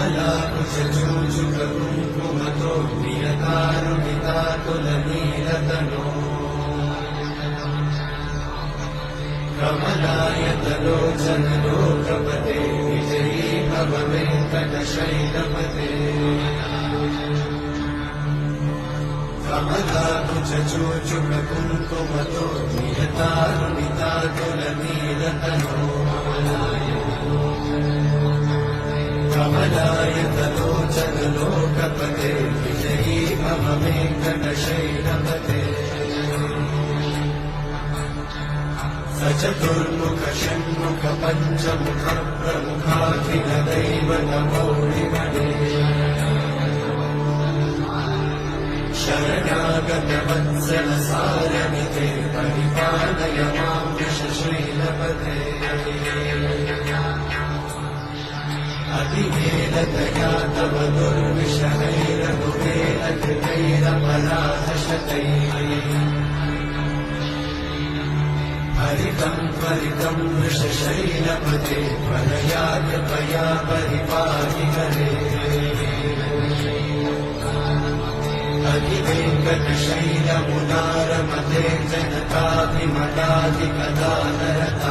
कमलाकुचूचुककुङ्कुमतो नियतारुणितातुलनीलतनो कमलायतलोचनलोकपते विजयी भव वेङ्कटशैलपते कमलाकुचूचुककुङ्कुमतो नियतारुणितातुलनीलतनो कमलायतलोचनलोकपते विजयी भव वेङ्कटशैलपते सचतुर्मुख षण्मुख पञ्चमुख प्रमुखाखिल दैवतमौलिमणे शरणागत वत्सल सारमिते परिपालय मां वृषशैलपते अतिवेदतया तव दुर्विषहैरनुवेदकृतैरपराधशतैः हरितं त्वरितं वृषशैलपते त्वरया कृपया परिपाहि हरे अधिवेङ्कटशैलमुदारमते जनताभिमताधिकदानरता